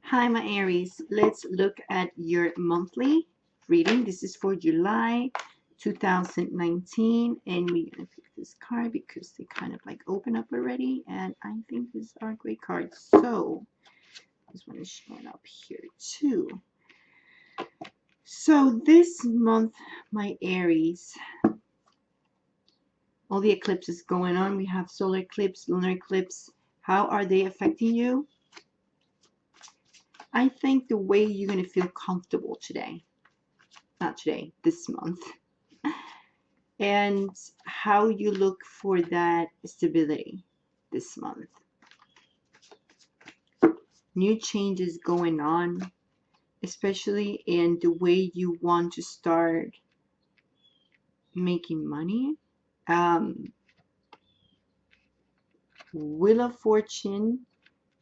Hi, my Aries. Let's look at your monthly reading. This is for July 2019, and we're going to pick this card because they kind of like open up already, and I think these are great cards. So this one is showing up here too. So this month, my Aries, all the eclipses going on. We have solar eclipse, lunar eclipse. How are they affecting you? I think the way you're going to feel comfortable today, not today, this month, and how you look for that stability this month. New changes going on, especially in the way you want to start making money. Wheel of Fortune,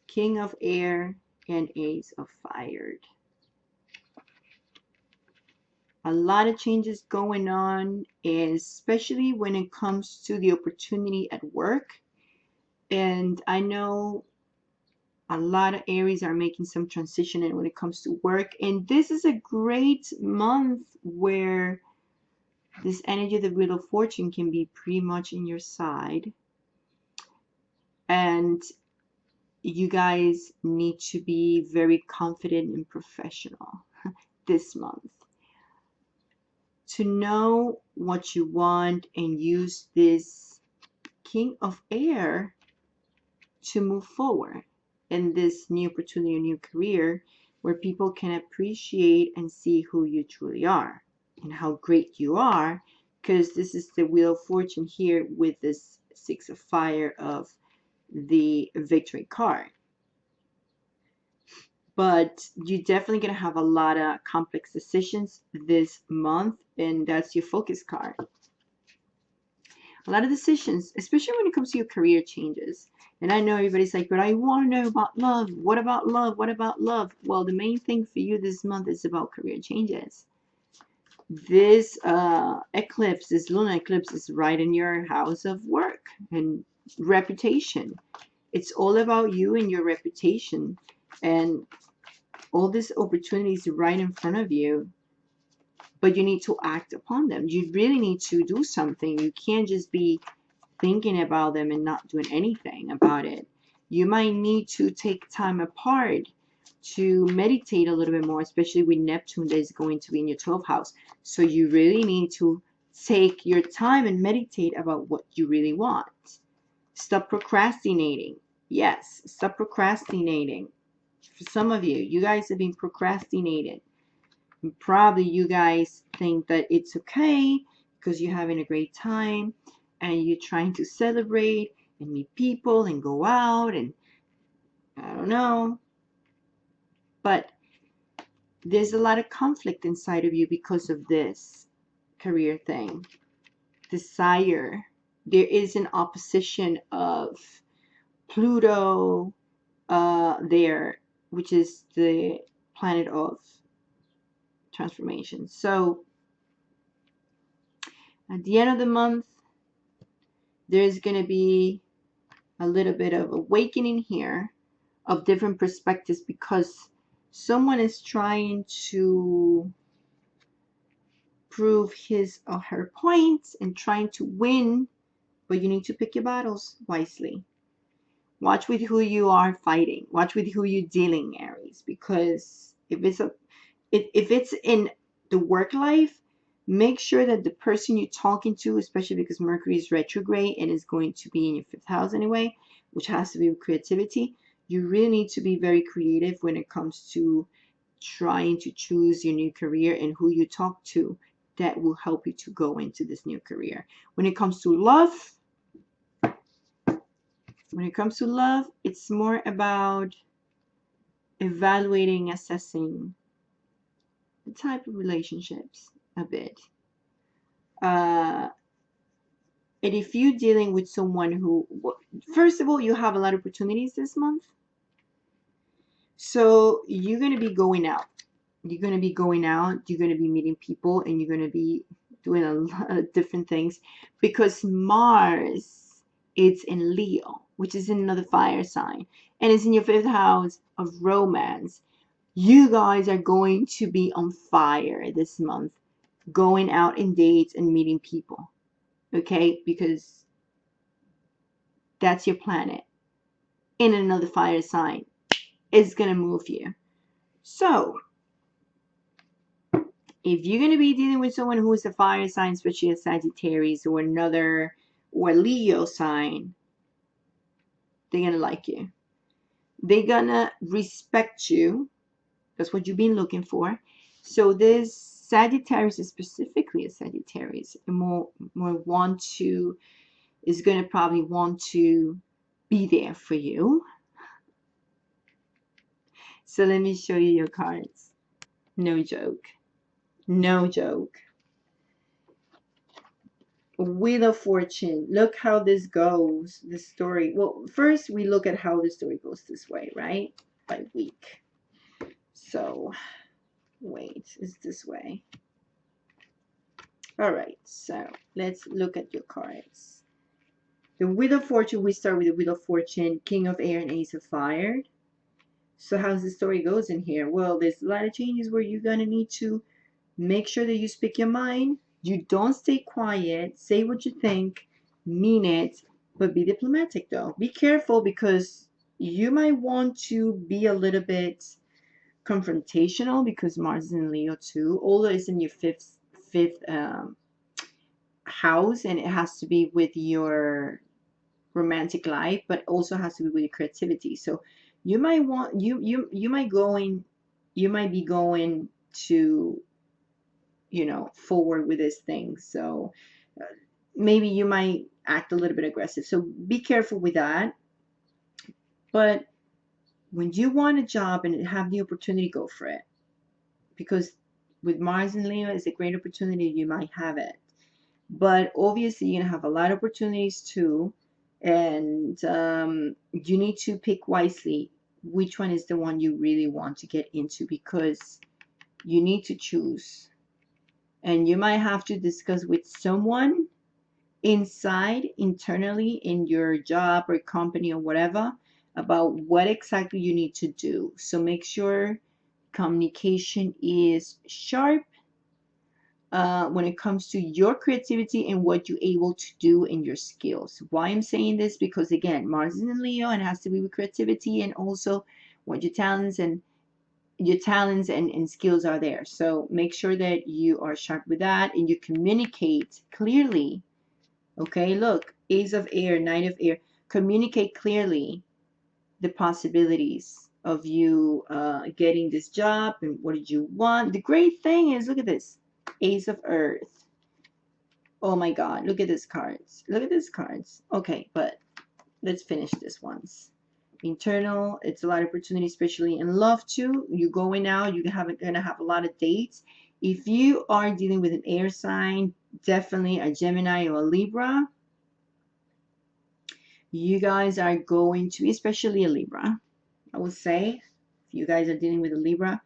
King of Air, and Ace of Fire. A lot of changes going on, especially when it comes to the opportunity at work. And I know a lot of Aries are making some transition in when it comes to work. And this is a great month where this energy of the Wheel of Fortune can be pretty much in your side. And you guys need to be very confident and professional this month. To know what you want and use this King of Air to move forward in this new opportunity, new career, where people can appreciate and see who you truly are and how great you are, because this is the Wheel of Fortune here with this Six of Fire of the Victory card. But you're definitely going to have a lot of complex decisions this month, and that's your focus card. A lot of decisions, especially when it comes to your career changes. And I know everybody's like, but I want to know about love. What about love? What about love? Well, the main thing for you this month is about career changes. This eclipse, this lunar eclipse, is right in your house of work and reputation. It's all about you and your reputation. And all these opportunities right in front of you. But you need to act upon them. You really need to do something. You can't just be thinking about them and not doing anything about it. You might need to take time apart to meditate a little bit more, especially with Neptune that is going to be in your 12th house. So you really need to take your time and meditate about what you really want. Stop procrastinating. Yes, stop procrastinating. For some of you, you guys have been procrastinating. And probably you guys think that it's okay because you're having a great time and you're trying to celebrate and meet people and go out and I don't know. But there's a lot of conflict inside of you because of this career thing. Desire. There is an opposition of Pluto there, which is the planet of transformation. So at the end of the month, there's going to be a little bit of awakening here of different perspectives because someone is trying to prove his or her points and trying to win, but you need to pick your battles wisely. Watch with who you are fighting. Watch with who you're dealing, Aries, because if it's in the work life, make sure that the person you're talking to, especially because Mercury is retrograde and is going to be in your 5th house anyway, which has to be with creativity, you really need to be very creative when it comes to trying to choose your new career and who you talk to that will help you to go into this new career. When it comes to love, it's more about evaluating, assessing the type of relationships a bit. And if you're dealing with someone who, first of all, you have a lot of opportunities this month. So you're going to be going out. You're going to be going out. You're going to be meeting people and you're going to be doing a lot of different things because Mars is in Leo, which is another fire sign. and it's in your 5th house of romance. You guys are going to be on fire this month, going out in dates and meeting people, okay? Because that's your planet in another fire sign. It's going to move you. So, if you're going to be dealing with someone who is a fire sign, especially a Sagittarius or another, or Leo sign, they're going to like you. They're going to respect you. That's what you've been looking for. So this Sagittarius is specifically a Sagittarius. More want to, is going to probably want to be there for you. So let me show you your cards. No joke. No joke. Wheel of Fortune. Look how this goes. The story. Well, first we look at how the story goes this way, right? By week. So, wait, it's this way. All right, so let's look at your cards. The Wheel of Fortune, we start with the Wheel of Fortune, King of Air and Ace of Fire. So how's the story goes in here? Well, there's a lot of changes where you're going to need to make sure that you speak your mind. You don't stay quiet. Say what you think. Mean it. But be diplomatic, though. Be careful because you might want to be a little bit confrontational because Mars is in Leo too. Although it's in your fifth house, and it has to be with your romantic life, but also has to be with your creativity. So you might want you might be going to, you know, forward with this thing. So maybe you might act a little bit aggressive. So be careful with that. But when you want a job and have the opportunity, go for it. Because with Mars and Leo, it's a great opportunity. You might have it. But obviously, you're going to have a lot of opportunities too. And you need to pick wisely which one is the one you really want to get into, because you need to choose. And you might have to discuss with someone internally in your job or company or whatever, about what exactly you need to do. So make sure communication is sharp when it comes to your creativity and what you're able to do in your skills. Why I'm saying this? Because again, Mars is in Leo and it has to be with creativity, and also what your talents and skills are there. So make sure that you are sharp with that and you communicate clearly. Okay, look, Ace of Air, Knight of Air. Communicate clearly the possibilities of you getting this job and what did you want. The great thing is, look at this, Ace of Earth. Oh my God, look at these cards. Look at these cards. Okay, but let's finish this once. Internal, it's a lot of opportunity, especially in love too. You're going out, you're gonna have a lot of dates. If you are dealing with an air sign, definitely a Gemini or a Libra, you guys are going to, especially a Libra, I would say, if you guys are dealing with a Libra,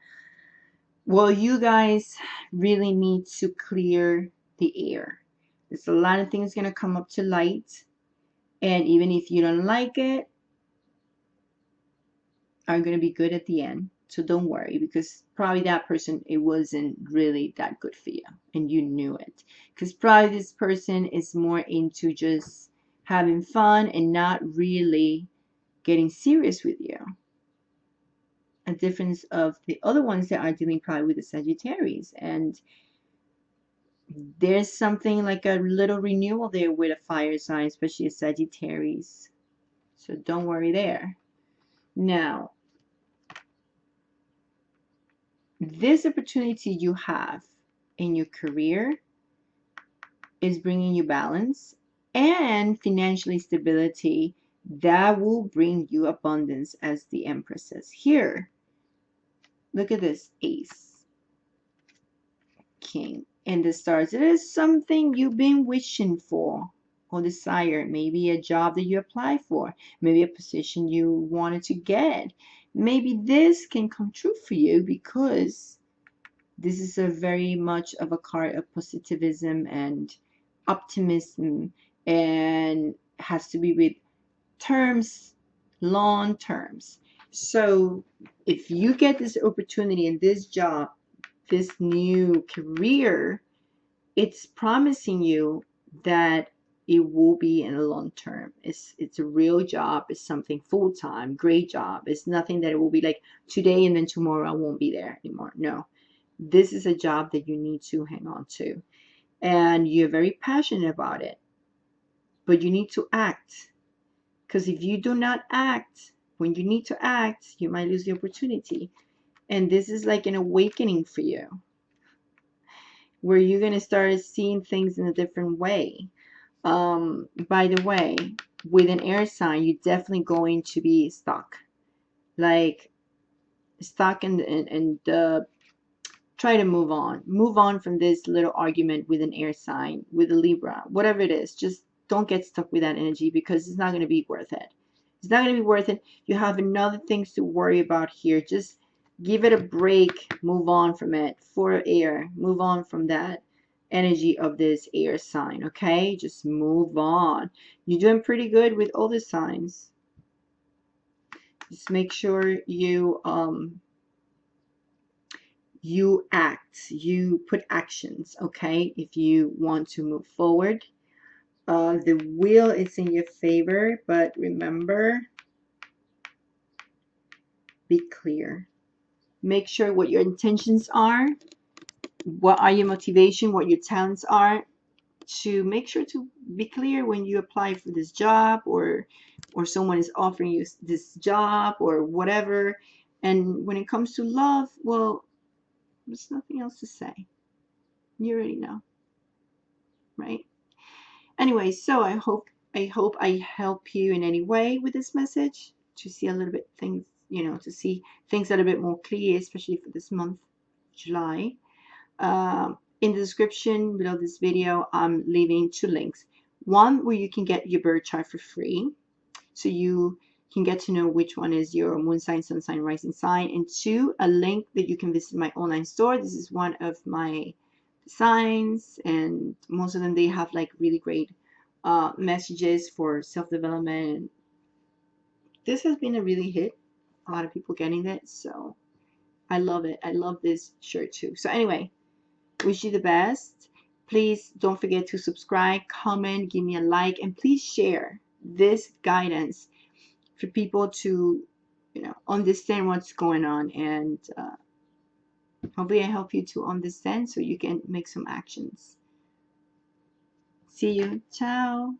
well, you guys really need to clear the air. There's a lot of things going to come up to light. And even if you don't like it, are going to be good at the end. So don't worry, because probably that person, it wasn't really that good for you. And you knew it. Because probably this person is more into just having fun and not really getting serious with you. A difference of the other ones that are dealing probably with the Sagittarius. And there's something like a little renewal there with a fire sign, especially a Sagittarius. So don't worry there. Now, this opportunity you have in your career is bringing you balance and financially stability that will bring you abundance, as the Empress says here. Look at this Ace, King, and the stars. It is something you've been wishing for or desire. Maybe a job that you apply for, maybe a position you wanted to get. Maybe this can come true for you, because this is a very much of a card of positivism and optimism, and has to be with terms long terms. So if you get this opportunity in this job, this new career, it's promising you that it will be in the long term. It's a real job. It's something full time, great job. It's nothing that it will be like today and then tomorrow I won't be there anymore. No, this is a job that you need to hang on to, and you're very passionate about it. But you need to act, because if you do not act when you need to act, you might lose the opportunity. And this is like an awakening for you, where you're gonna start seeing things in a different way. By the way, with an air sign, you're definitely going to be stuck. Like stuck and try to move on from this little argument with an air sign, with a Libra, whatever it is. Just don't get stuck with that energy, because it's not going to be worth it. It's not going to be worth it. You have another things to worry about here. Just give it a break, move on from it. For air, move on from that energy of this air sign. Okay, just move on. You're doing pretty good with all the signs. Just make sure you act, you put actions, okay, if you want to move forward. The wheel is in your favor, but remember, be clear. Make sure what your intentions are, what are your motivation, what your talents are, to make sure to be clear when you apply for this job, or someone is offering you this job or whatever. And when it comes to love, well, there's nothing else to say. You already know, right? Anyway, so I hope I help you in any way with this message, to see a little bit things, to see things that are a bit more clear, especially for this month, July. In the description below this video, I'm leaving 2 links. One where you can get your birth chart for free, so you can get to know which one is your moon sign, sun sign, rising sign. And 2, a link that you can visit my online store. This is one of my designs, and most of them, they have like really great messages for self-development. This has been a really hit, a lot of people getting it, so I love it. I love this shirt too. So anyway, wish you the best. Please don't forget to subscribe, comment, give me a like, and please share this guidance for people to understand what's going on. And hopefully I help you to understand so you can make some actions. See you. Ciao.